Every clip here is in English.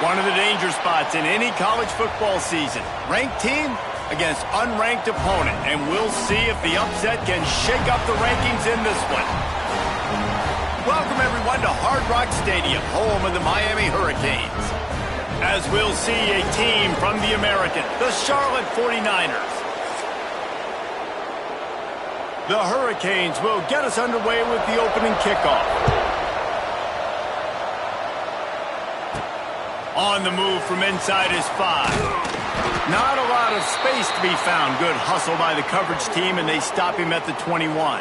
One of the danger spots in any college football season. Ranked team against unranked opponent. And we'll see if the upset can shake up the rankings in this one. Welcome, everyone, to Hard Rock Stadium, home of the Miami Hurricanes. As we'll see a team from the American, the Charlotte 49ers. The Hurricanes will get us underway with the opening kickoff. On the move from inside his 5. Not a lot of space to be found. Good hustle by the coverage team, and they stop him at the 21.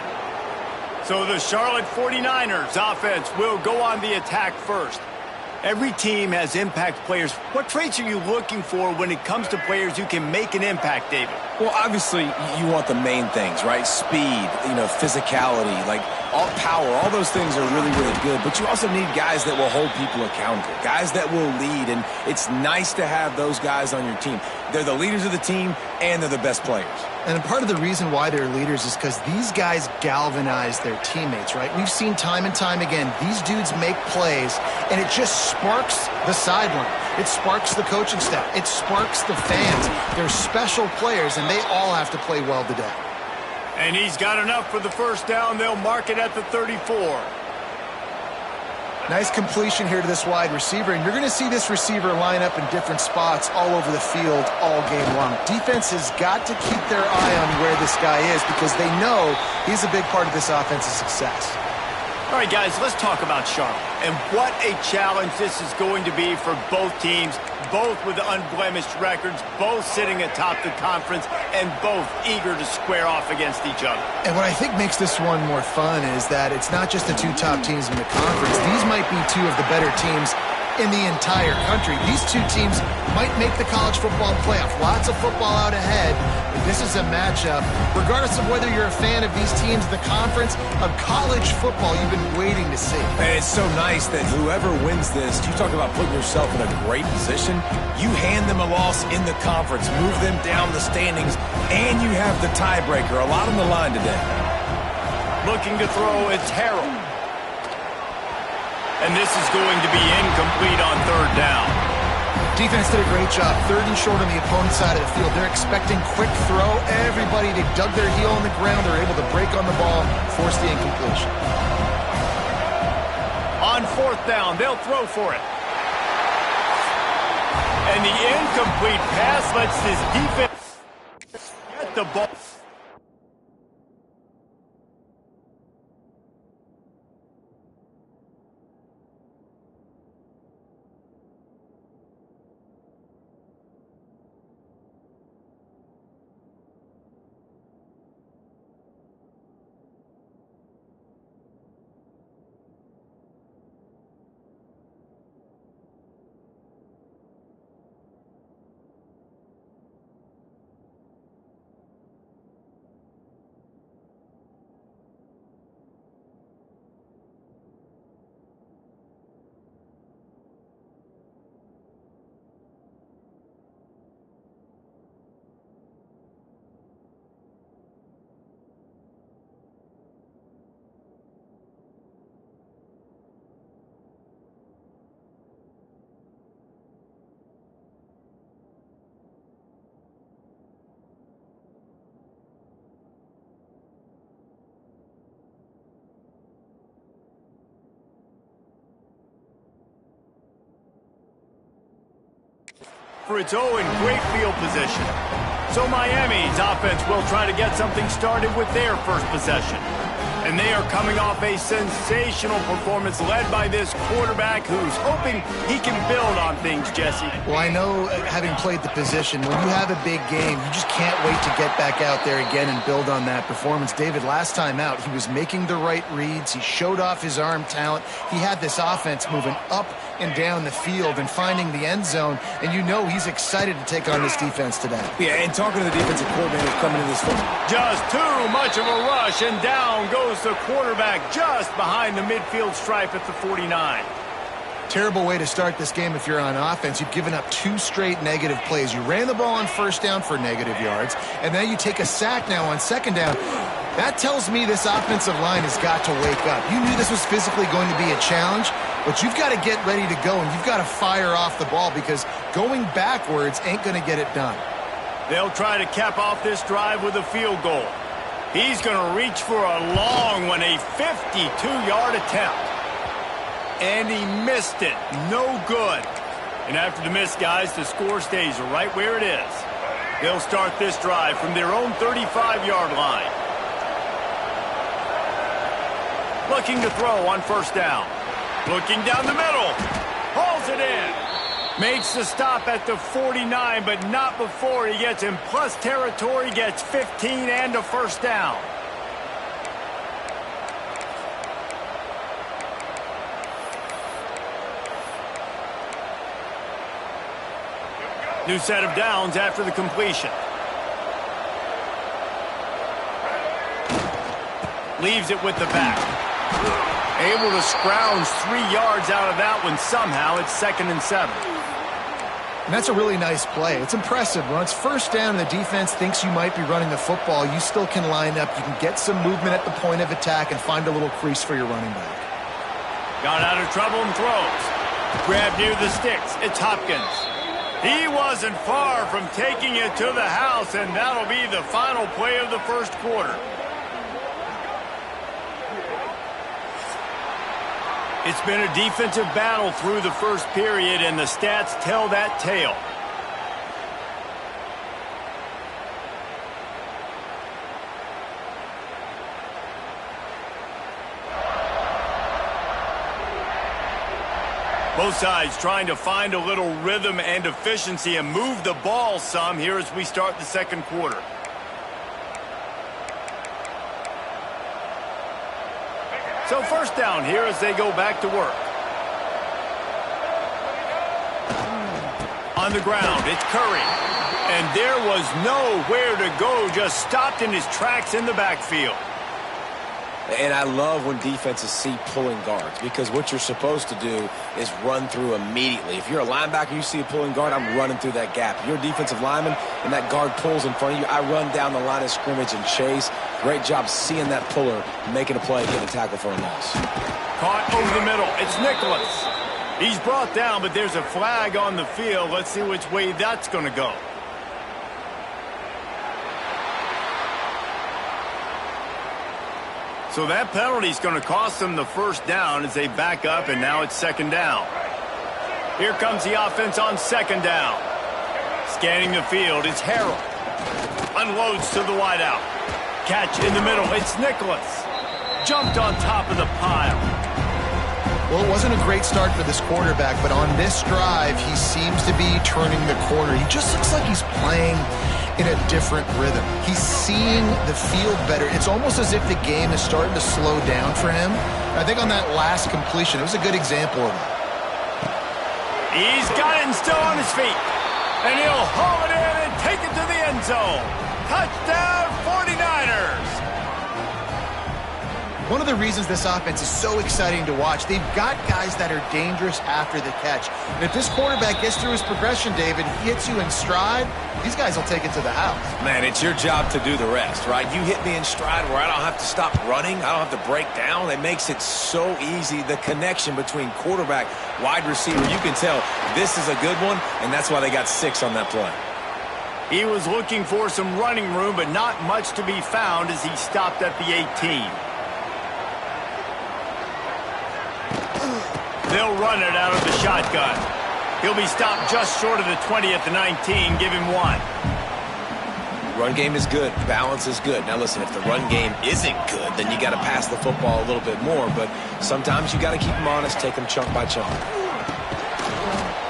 So the Charlotte 49ers offense will go on the attack first. Every team has impact players. What traits are you looking for when it comes to players who can make an impact, David? Well, obviously, you want the main things, right? Speed, physicality, like all power, all those things are really, really good. But you also need guys that will hold people accountable, guys that will lead. And it's nice to have those guys on your team. They're the leaders of the team, and they're the best players. And part of the reason why they're leaders is because these guys galvanize their teammates, right? We've seen time and time again, these dudes make plays, and it just sparks the sideline. It sparks the coaching staff. It sparks the fans. They're special players, and they all have to play well today. And he's got enough for the first down. They'll mark it at the 34. Nice completion here to this wide receiver, and you're going to see this receiver line up in different spots all over the field all game long. Defense has got to keep their eye on where this guy is because they know he's a big part of this offense's success. All right, guys, let's talk about Charlotte. And what a challenge this is going to be for both teams, both with unblemished records, both sitting atop the conference, and both eager to square off against each other. And what I think makes this one more fun is that it's not just the two top teams in the conference. These might be two of the better teams in the entire country. These two teams might make the college football playoff. Lots of football out ahead. But this is a matchup, regardless of whether you're a fan of these teams, the conference, of college football you've been waiting to see. And it's so nice that whoever wins this, you talk about putting yourself in a great position, you hand them a loss in the conference, move them down the standings, and you have the tiebreaker. A lot on the line today. Looking to throw, it's Harold. And this is going to be incomplete on third down. Defense did a great job. 3rd and short on the opponent's side of the field. They're expecting quick throw. Everybody, they dug their heel on the ground. They're able to break on the ball, force the incompletion. On 4th down, they'll throw for it. And the incomplete pass lets this defense get the ball. For its own great field position. So Miami's offense will try to get something started with their first possession. And they are coming off a sensational performance led by this quarterback who's hoping he can build on things, Jesse. Well, I know, having played the position, when you have a big game, you just can't wait to get back out there again and build on that performance. David, last time out, he was making the right reads. He showed off his arm talent. He had this offense moving up and down the field and finding the end zone, and you know he's excited to take on this defense today. Yeah, and talking to the defensive coordinator coming into this football. Just too much of a rush, and down goes the quarterback just behind the midfield stripe at the 49. Terrible way to start this game if you're on offense. You've given up 2 straight negative plays. You ran the ball on first down for negative yards, and then you take a sack now on second down. That tells me this offensive line has got to wake up. You knew this was physically going to be a challenge. but you've got to get ready to go, and you've got to fire off the ball because going backwards ain't going to get it done. They'll try to cap off this drive with a field goal. He's going to reach for a long one, a 52-yard attempt. And he missed it. No good. And after the miss, guys, the score stays right where it is. They'll start this drive from their own 35-yard line. Looking to throw on first down. Looking down the middle. Hauls it in. Makes the stop at the 49, but not before he gets in plus territory, gets 15 and a first down. New set of downs after the completion. Leaves it with the back. Able to scrounge 3 yards out of that one somehow. It's 2nd and 7. And that's a really nice play. It's impressive. When it's first down and the defense thinks you might be running the football, you still can line up. You can get some movement at the point of attack and find a little crease for your running back. Got out of trouble and throws. Grab near the sticks. It's Hopkins. He wasn't far from taking it to the house, and that'll be the final play of the first quarter. It's been a defensive battle through the first period, and the stats tell that tale. Both sides trying to find a little rhythm and efficiency and move the ball some here as we start the second quarter. So first down here as they go back to work. On the ground, it's Curry. And there was nowhere to go, just stopped in his tracks in the backfield. And I love when defenses see pulling guards because what you're supposed to do is run through immediately. If you're a linebacker, you see a pulling guard, I'm running through that gap. If you're a defensive lineman and that guard pulls in front of you, I run down the line of scrimmage and chase. Great job seeing that puller, making a play, getting a tackle for a loss. Caught over the middle. It's Nicholas. He's brought down, but there's a flag on the field. Let's see which way that's going to go. So that penalty is going to cost them the first down as they back up, and now it's second down. Here comes the offense on second down. Scanning the field, it's Harrell. Unloads to the wideout. Catch in the middle, it's Nicholas. Jumped on top of the pile. Well, it wasn't a great start for this quarterback, but on this drive, he seems to be turning the corner. He just looks like he's playing in a different rhythm. He's seeing the field better. It's almost as if the game is starting to slow down for him. I think on that last completion, it was a good example of that. He's got it and still on his feet. And he'll haul it in and take it to the end zone. Touchdown 49ers. One of the reasons this offense is so exciting to watch, they've got guys that are dangerous after the catch. And if this quarterback gets through his progression, David, he hits you in stride, these guys will take it to the house. Man, it's your job to do the rest, right? You hit me in stride where I don't have to stop running. I don't have to break down. It makes it so easy. The connection between quarterback, wide receiver, you can tell this is a good one, and that's why they got 6 on that play. He was looking for some running room, but not much to be found as he stopped at the 18. They'll run it out of the shotgun. He'll be stopped just short of the 20 at the 19. Give him 1. Run game is good. Balance is good. Now, listen, if the run game isn't good, then you got to pass the football a little bit more. But sometimes you got to keep them honest, take them chunk by chunk.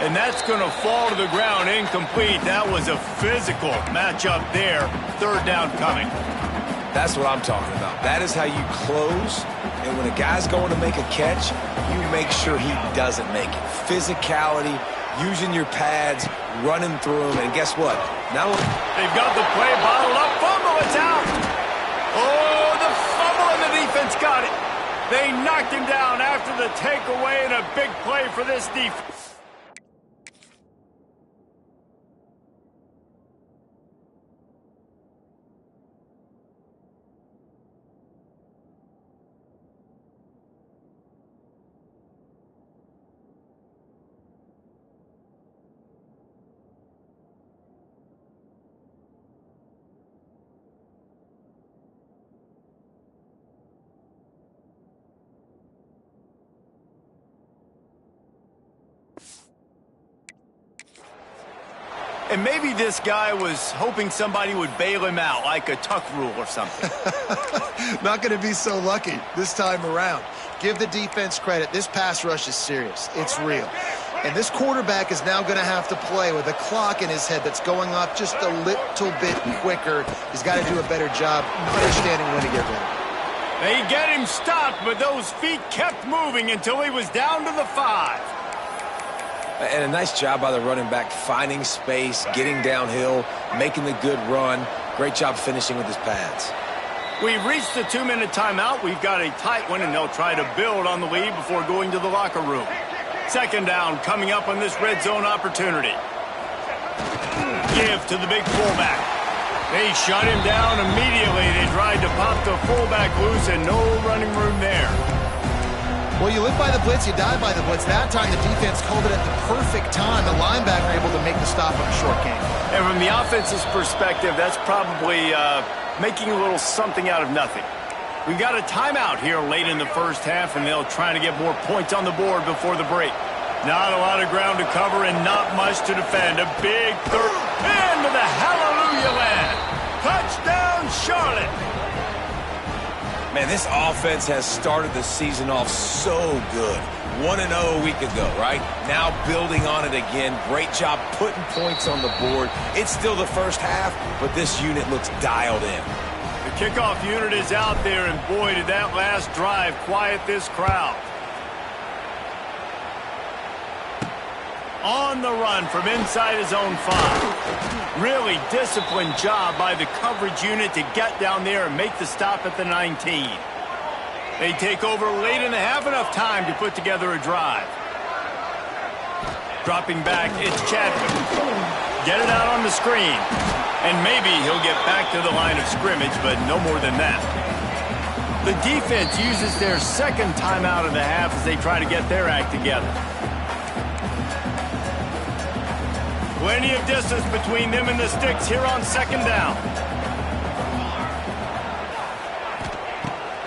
And that's going to fall to the ground incomplete. That was a physical matchup there. Third down coming. That's what I'm talking about. That is how you close. And when a guy's going to make a catch, you make sure he doesn't make it. Physicality, using your pads, running through them, and guess what? Now they've got the play bottled up. Fumble, it's out. Oh, the fumble, and the defense got it. They knocked him down after the takeaway, and a big play for this defense. And maybe this guy was hoping somebody would bail him out, like a tuck rule or something. Not going to be so lucky this time around. Give the defense credit. This pass rush is serious. It's real. And this quarterback is now going to have to play with a clock in his head that's going off just a little bit quicker. He's got to do a better job understanding when to get ready. They get him stopped, but those feet kept moving until he was down to the 5. And a nice job by the running back, finding space, getting downhill, making the good run. Great job finishing with his pads. We've reached the 2-minute timeout. We've got a tight one, and they'll try to build on the lead before going to the locker room. Second down coming up on this red zone opportunity. Give to the big fullback. They shut him down immediately. They tried to pop the fullback loose, and no running room there. Well, you live by the blitz, you die by the blitz. That time, the defense called it at the perfect time. The linebacker able to make the stop on a short game. And from the offense's perspective, that's probably making a little something out of nothing. We've got a timeout here late in the first half, and they'll try to get more points on the board before the break. Not a lot of ground to cover and not much to defend. A big third into the hallelujah land. Touchdown, Charlotte. Man, this offense has started the season off so good. 1-0 a week ago, right? Now building on it again. Great job putting points on the board. It's still the first half, but this unit looks dialed in. The kickoff unit is out there, and boy, did that last drive quiet this crowd. On the run from inside his own 5. Really disciplined job by the coverage unit to get down there and make the stop at the 19. They take over late in the half, enough time to put together a drive. Dropping back, it's Chadwick. Get it out on the screen. And maybe he'll get back to the line of scrimmage, but no more than that. The defense uses their second timeout of the half as they try to get their act together. Plenty of distance between them and the sticks here on second down.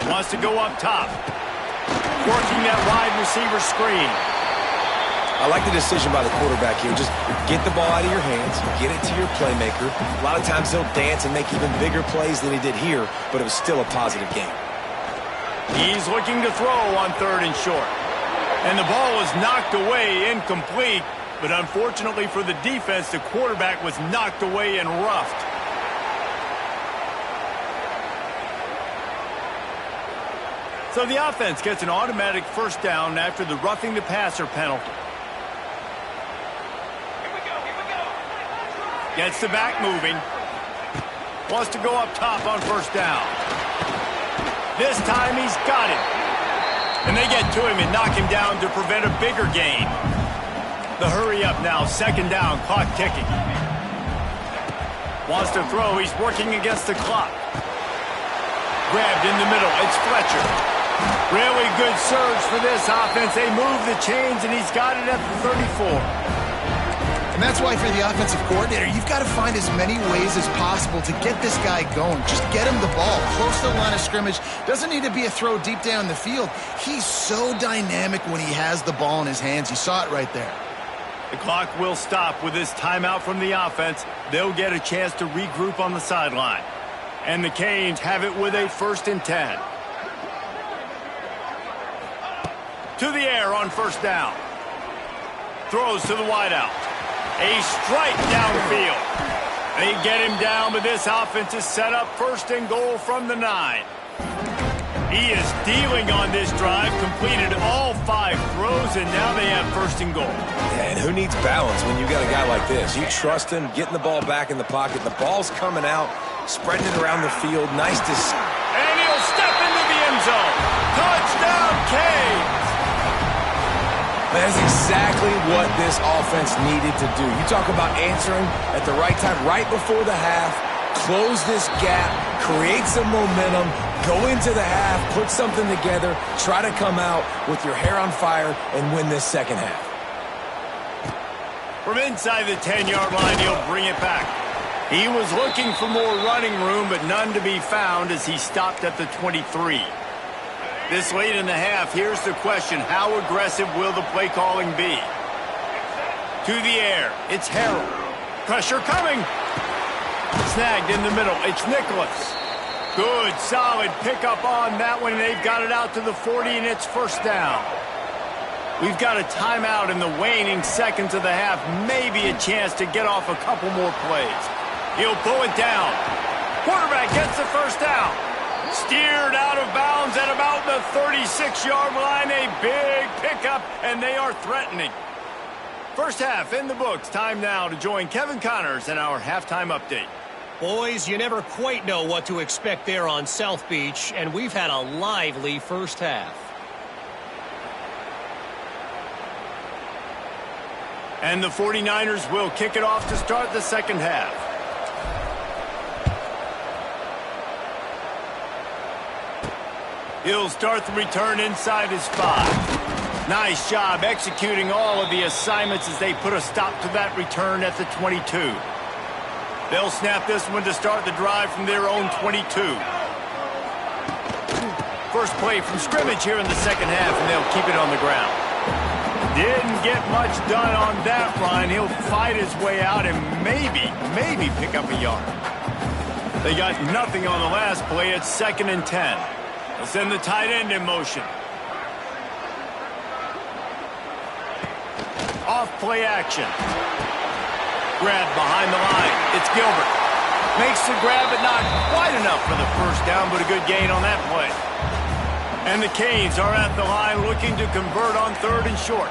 Wants to go up top. Working that wide receiver screen. I like the decision by the quarterback here. Just get the ball out of your hands, get it to your playmaker. A lot of times he'll dance and make even bigger plays than he did here, but it was still a positive game. He's looking to throw on 3rd and short. And the ball was knocked away, incomplete. But unfortunately for the defense, the quarterback was knocked away and roughed. So the offense gets an automatic first down after the roughing the passer penalty. Gets the back moving. Wants to go up top on first down. This time he's got it. And they get to him and knock him down to prevent a bigger gain. The hurry up now, second down, clock ticking. Wants to throw, he's working against the clock. Grabbed in the middle, it's Fletcher. Really good surge for this offense. They move the chains, and he's got it at the 34. And that's why for the offensive coordinator, you've got to find as many ways as possible to get this guy going. Just get him the ball close to the line of scrimmage. Doesn't need to be a throw deep down the field. He's so dynamic when he has the ball in his hands. You saw it right there. The clock will stop with this timeout from the offense. They'll get a chance to regroup on the sideline. And the Canes have it with a 1st and 10. To the air on first down. Throws to the wideout. A strike downfield. They get him down, but this offense is set up 1st and goal from the 9. He is dealing on this drive, completed all 5 throws, and now they have 1st and goal. And who needs balance when you got a guy like this? You trust him, getting the ball back in the pocket. The ball's coming out, spreading it around the field. Nice to see. And he'll step into the end zone. Touchdown, Canes! That's exactly what this offense needed to do. You talk about answering at the right time, right before the half, close this gap, create some momentum, go into the half, put something together, try to come out with your hair on fire and win this second half. From inside the 10-yard line, he'll bring it back. He was looking for more running room, but none to be found as he stopped at the 23. This late in the half, here's the question: how aggressive will the play calling be? To the air, it's Harrell. Pressure coming. Snagged in the middle. It's Nicholas. Good, solid pickup on that one. They've got it out to the 40, and it's first down. We've got a timeout in the waning seconds of the half. Maybe a chance to get off a couple more plays. He'll pull it down. Quarterback gets the first down. Steered out of bounds at about the 36-yard line. A big pickup, and they are threatening. First half in the books. Time now to join Kevin Connors in our halftime update. Boys, you never quite know what to expect there on South Beach, and we've had a lively first half. And the 49ers will kick it off to start the second half. He'll start the return inside his 5. Nice job executing all of the assignments as they put a stop to that return at the 22. They'll snap this one to start the drive from their own 22. First play from scrimmage here in the second half, and they'll keep it on the ground. Didn't get much done on that run. He'll fight his way out and maybe pick up a yard. They got nothing on the last play. It's 2nd and 10. They'll send the tight end in motion. Off play action. Grab behind the line. It's Gilbert. Makes the grab, but not quite enough for the first down, but a good gain on that play. And the Canes are at the line looking to convert on 3rd and short.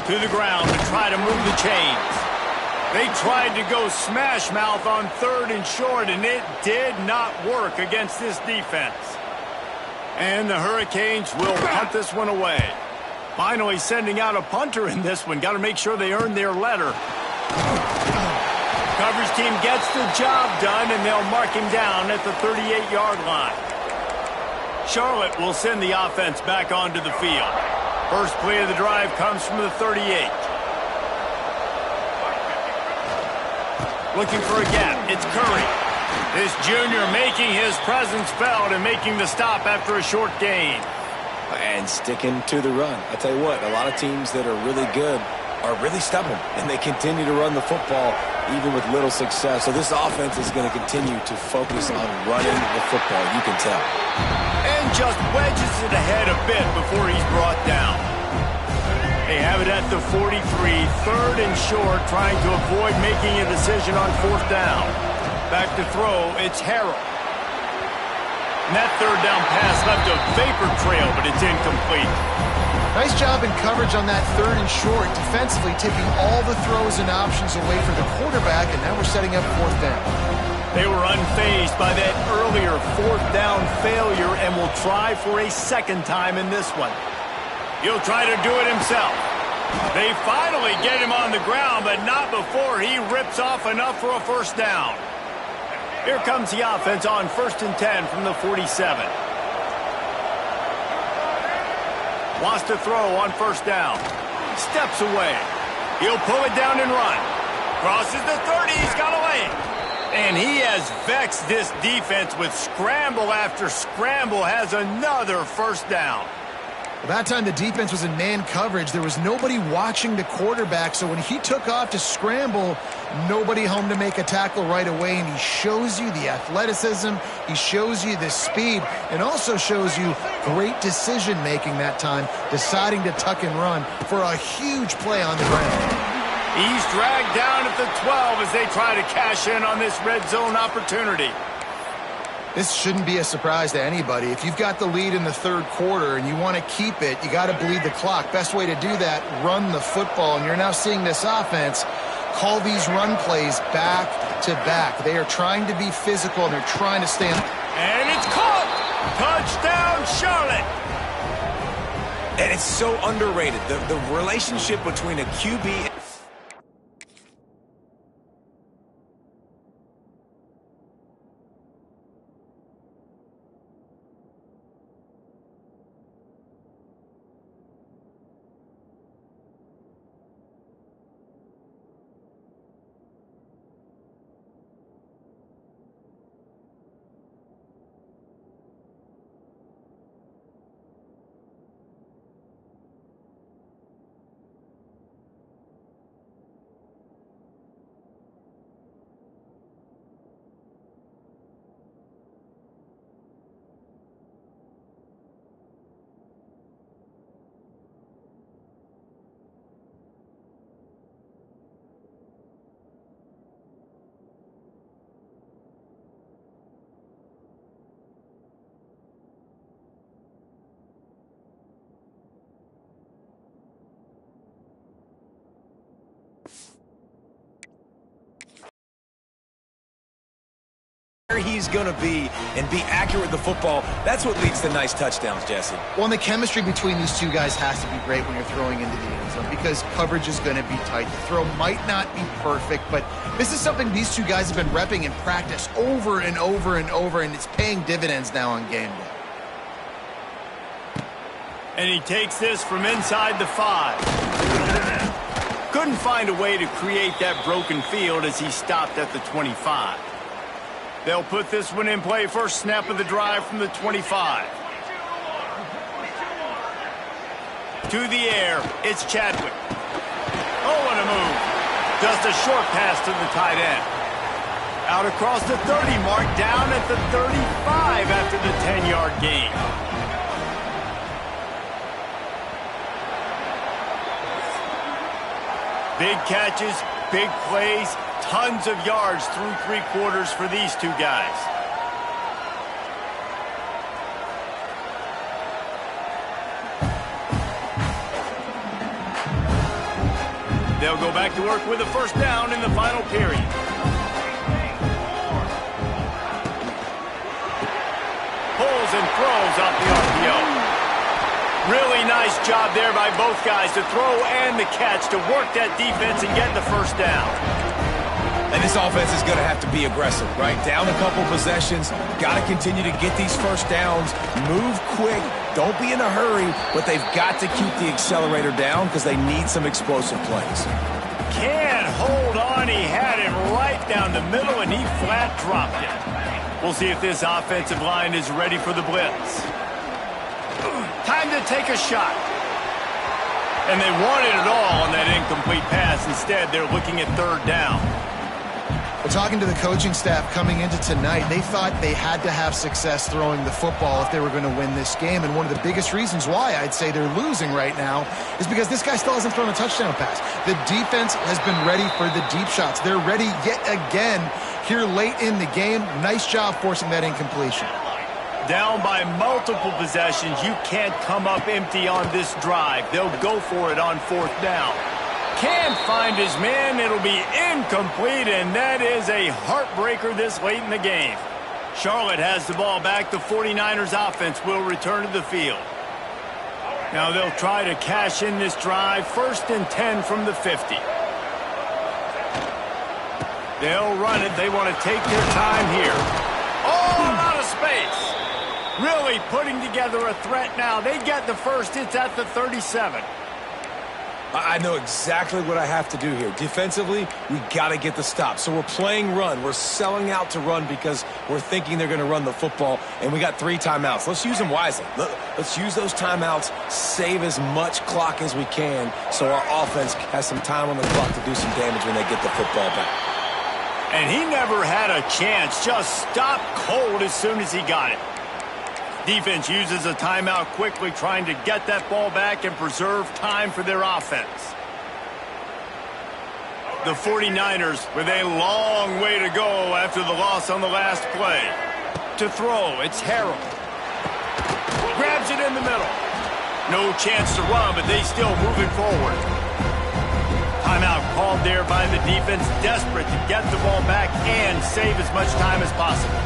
To the ground to try to move the chains. They tried to go smash mouth on 3rd and short, and it did not work against this defense. And the Hurricanes will punt this one away. Finally sending out a punter in this one. Got to make sure they earn their letter. Coverage team gets the job done, and they'll mark him down at the 38-yard line. Charlotte will send the offense back onto the field. First play of the drive comes from the 38. Looking for a gap. It's Curry. This junior making his presence felt and making the stop after a short gain. And sticking to the run. I tell you what, a lot of teams that are really good are really stubborn, and they continue to run the football even with little success. So this offense is going to continue to focus on running the football, you can tell. And just wedges it ahead a bit before he's brought down. They have it at the 43, 3rd and short, trying to avoid making a decision on 4th down. Back to throw, it's Harrell. And that 3rd down pass left a vapor trail, but it's incomplete. Nice job in coverage on that 3rd and short, defensively taking all the throws and options away for the quarterback, and now we're setting up 4th down. They were unfazed by that earlier 4th down failure and will try for a 2nd time in this one. He'll try to do it himself. They finally get him on the ground, but not before he rips off enough for a 1st down. Here comes the offense on 1st and 10 from the 47. Wants to throw on 1st down. Steps away. He'll pull it down and run. Crosses the 30. He's got a lane. And he has vexed this defense with scramble after scramble. Has another 1st down. Well, that time the defense was in man coverage. There was nobody watching the quarterback, so when he took off to scramble, nobody home to make a tackle right away, and he shows you the athleticism, he shows you the speed, and also shows you great decision-making that time, deciding to tuck and run for a huge play on the ground. He's dragged down at the 12 as they try to cash in on this red zone opportunity. This shouldn't be a surprise to anybody. If you've got the lead in the 3rd quarter and you want to keep it, you got to bleed the clock. Best way to do that, run the football. And you're now seeing this offense call these run plays back to back. They are trying to be physical, and they're trying to stay on. And it's caught! Touchdown, Charlotte! And it's so underrated. The relationship between a QB he's going to be and be accurate with the football, that's what leads to nice touchdowns, Jesse. Well, and the chemistry between these two guys has to be great when you're throwing into the end zone because coverage is going to be tight. The throw might not be perfect, but this is something these two guys have been repping in practice over and over and over, and it's paying dividends now on game day. And he takes this from inside the 5. Couldn't find a way to create that broken field as he stopped at the 25. They'll put this one in play first snap of the drive from the 25. To the air, it's Chadwick. Oh, what a move. Just a short pass to the tight end. Out across the 30 mark, down at the 35 after the 10-yard gain. Big catches, big plays, tons of yards through 3 quarters for these two guys. They'll go back to work with a first down in the final period. Pulls and throws off the RPO. Really nice job there by both guys to throw and the catch to work that defense and get the first down. And this offense is going to have to be aggressive, right? Down a couple possessions, got to continue to get these first downs, move quick, don't be in a hurry, but they've got to keep the accelerator down because they need some explosive plays. Can't hold on. He had him right down the middle, and he flat dropped it. We'll see if this offensive line is ready for the blitz. Time to take a shot. And they wanted it all on that incomplete pass. Instead, they're looking at third down. Well, talking to the coaching staff coming into tonight, they thought they had to have success throwing the football if they were going to win this game. And one of the biggest reasons why I'd say they're losing right now is because this guy still hasn't thrown a touchdown pass. The defense has been ready for the deep shots. They're ready yet again here late in the game. Nice job forcing that incompletion. Down by multiple possessions, you can't come up empty on this drive. They'll go for it on fourth down. Can't find his man. It'll be incomplete, and that is a heartbreaker this late in the game. Charlotte has the ball back. The 49ers offense will return to the field. Now they'll try to cash in this drive. 1st and 10 from the 50. They'll run it. They want to take their time here. Oh, a lot of space. Really putting together a threat now. They get the first. It's at the 37. I know exactly what I have to do here. Defensively, we got to get the stop. So we're playing run. We're selling out to run because we're thinking they're going to run the football, and we got 3 timeouts. Let's use them wisely. Let's use those timeouts, save as much clock as we can so our offense has some time on the clock to do some damage when they get the football back. And he never had a chance. Just stopped cold as soon as he got it. Defense uses a timeout quickly, trying to get that ball back and preserve time for their offense. The 49ers with a long way to go after the loss on the last play. To throw, it's Harold. Grabs it in the middle. No chance to run, but they still moving forward. Timeout called there by the defense, desperate to get the ball back and save as much time as possible.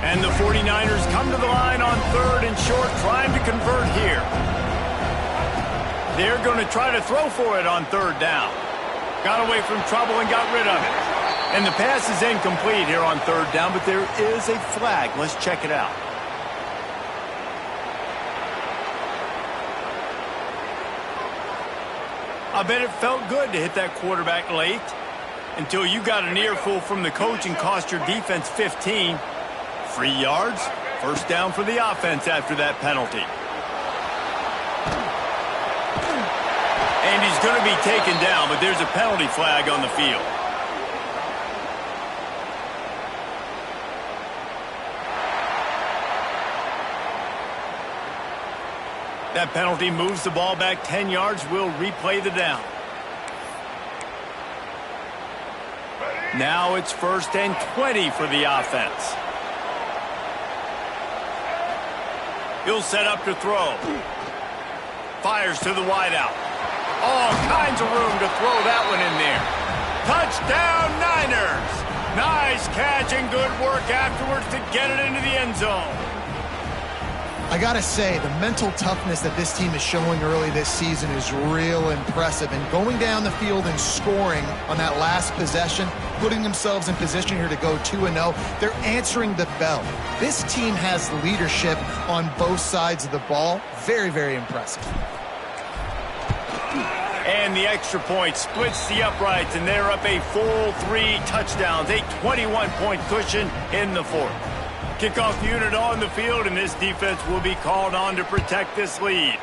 And the 49ers come to the line on 3rd and short, trying to convert here. They're going to try to throw for it on 3rd down. Got away from trouble and got rid of it. And the pass is incomplete here on 3rd down, but there is a flag. Let's check it out. I bet it felt good to hit that quarterback late until you got an earful from the coach and cost your defense 15. 3 yards, 1st down for the offense after that penalty. And he's going to be taken down, but there's a penalty flag on the field. That penalty moves the ball back 10 yards. We'll replay the down. Now it's 1st and 20 for the offense. He'll set up to throw. Fires to the wideout. All kinds of room to throw that one in there. Touchdown, Niners! Nice catch and good work afterwards to get it into the end zone. I gotta say, the mental toughness that this team is showing early this season is real impressive. And going down the field and scoring on that last possession, putting themselves in position here to go 2-0, they're answering the bell. This team has leadership on both sides of the ball. Very, very impressive. And the extra point splits the uprights, and they're up a full 3 touchdowns, a 21-point cushion in the fourth. Kickoff unit on the field, and this defense will be called on to protect this lead.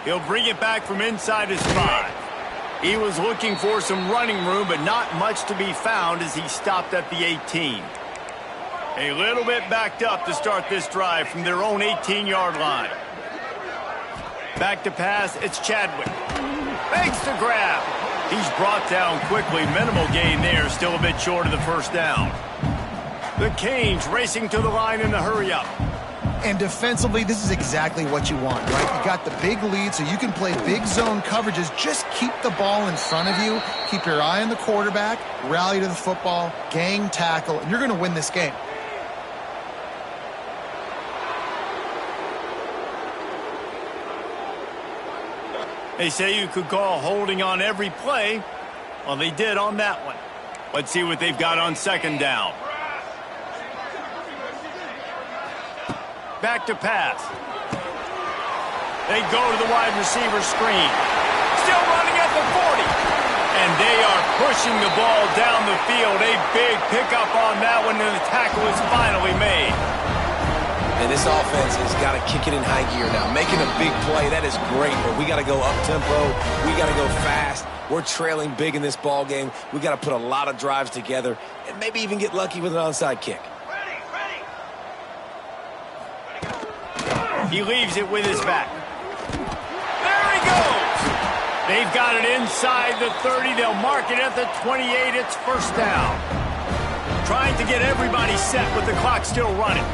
He'll bring it back from inside his 5. He was looking for some running room, but not much to be found as he stopped at the 18. A little bit backed up to start this drive from their own 18-yard line. Back to pass, it's Chadwick. Makes the grab. He's brought down quickly. Minimal gain there, still a bit short of the first down. The Canes racing to the line in the hurry-up. And defensively, this is exactly what you want, right? You got the big lead, so you can play big zone coverages. Just keep the ball in front of you. Keep your eye on the quarterback. Rally to the football. Gang tackle. And you're going to win this game. They say you could call holding on every play. Well, they did on that one. Let's see what they've got on second down. Back to pass. They go to the wide receiver screen. Still running at the 40. And they are pushing the ball down the field. A big pickup on that one, and the tackle is finally made. And this offense has got to kick it in high gear now. Making a big play, that is great, but we got to go up-tempo. We got to go fast. We're trailing big in this ball game. We got to put a lot of drives together and maybe even get lucky with an onside kick. He leaves it with his back. There he goes. They've got it inside the 30. They'll mark it at the 28. It's first down. Trying to get everybody set with the clock still running.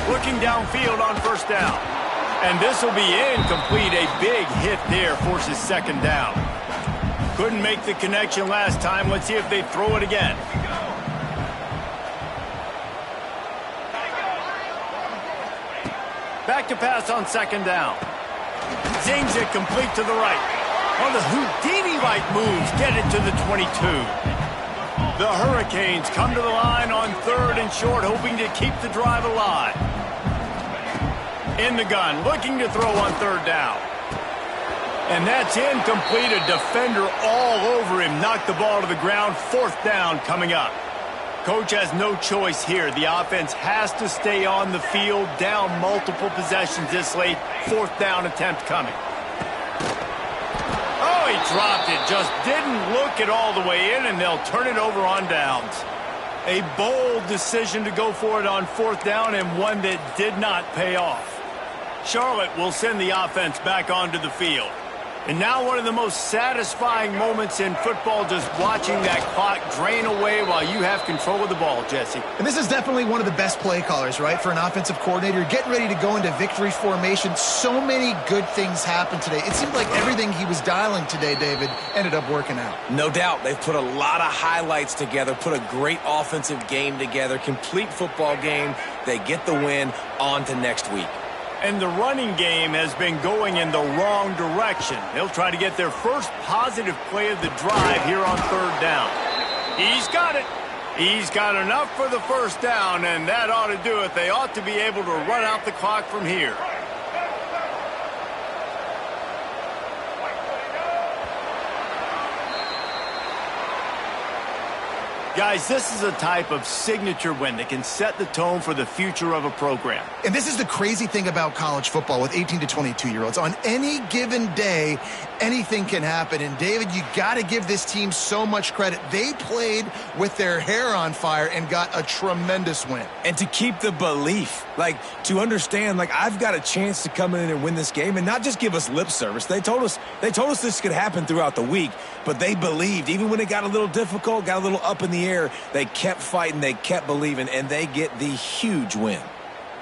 Looking downfield on first down. And this will be incomplete. A big hit there forces second down. Couldn't make the connection last time. Let's see if they throw it again. Back to pass on second down. Zings it complete to the right. On the Houdini-like moves, get it to the 22. The Hurricanes come to the line on third and short, hoping to keep the drive alive. In the gun, looking to throw on third down. And that's incomplete. A defender all over him. Knocked the ball to the ground. Fourth down coming up. Coach has no choice here. The offense has to stay on the field, down multiple possessions this late. Fourth down attempt coming. Oh, he dropped it. Just didn't look it all the way in, and they'll turn it over on downs. A bold decision to go for it on fourth down, and one that did not pay off. Charlotte will send the offense back onto the field. And now one of the most satisfying moments in football, just watching that clock drain away while you have control of the ball, Jesse. And this is definitely one of the best play callers, right, for an offensive coordinator. Getting ready to go into victory formation. So many good things happened today. It seemed like everything he was dialing today, David, ended up working out. No doubt. They've put a lot of highlights together, put a great offensive game together, complete football game. They get the win. On to next week. And the running game has been going in the wrong direction. They'll try to get their first positive play of the drive here on third down. He's got it. He's got enough for the first down, and that ought to do it. They ought to be able to run out the clock from here. Guys, this is a type of signature win that can set the tone for the future of a program. And this is the crazy thing about college football with 18 to 22-year-olds. On any given day, anything can happen. And, David, you got to give this team so much credit. They played with their hair on fire and got a tremendous win. And to keep the belief, like, to understand, like, I've got a chance to come in and win this game and not just give us lip service. They told us this could happen throughout the week, but they believed. Even when it got a little difficult, got a little up in the air, they kept fighting, they kept believing, and they get the huge win.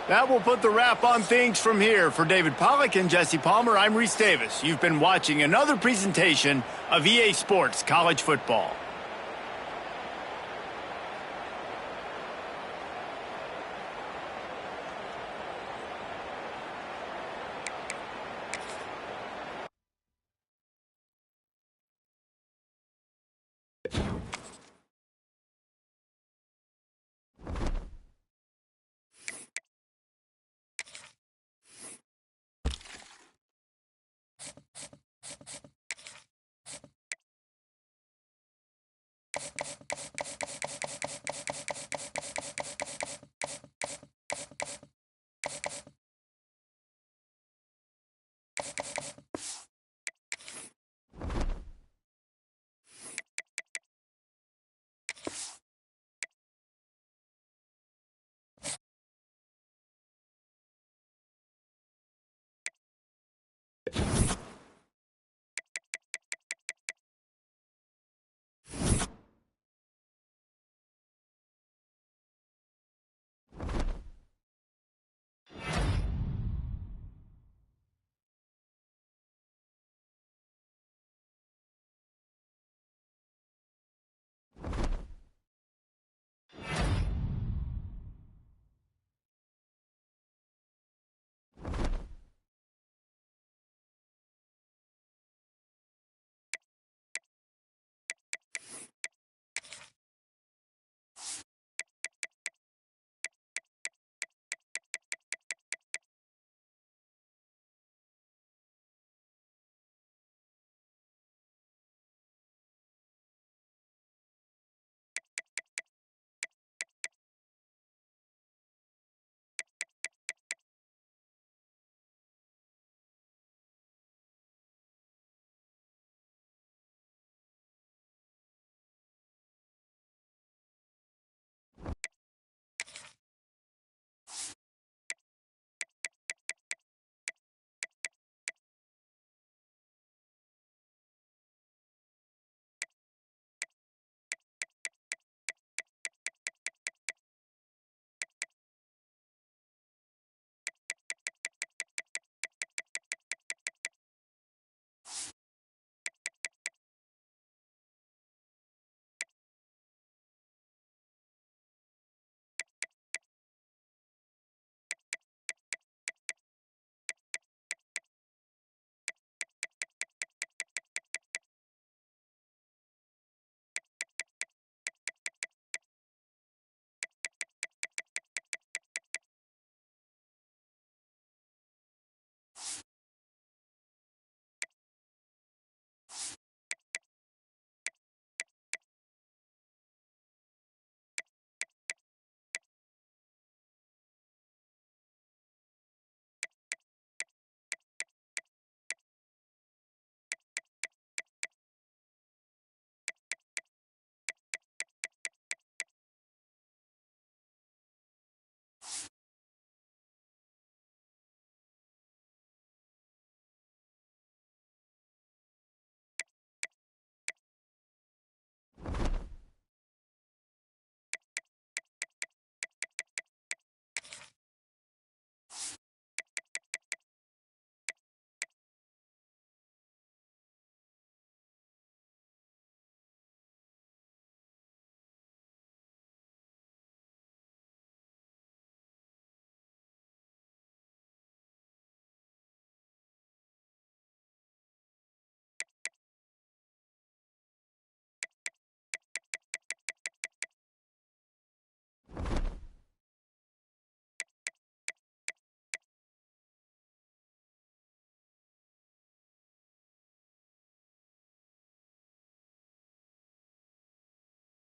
That will put the wrap on things from here. For David Pollack and Jesse Palmer, I'm Reese Davis. You've been watching another presentation of EA Sports College Football.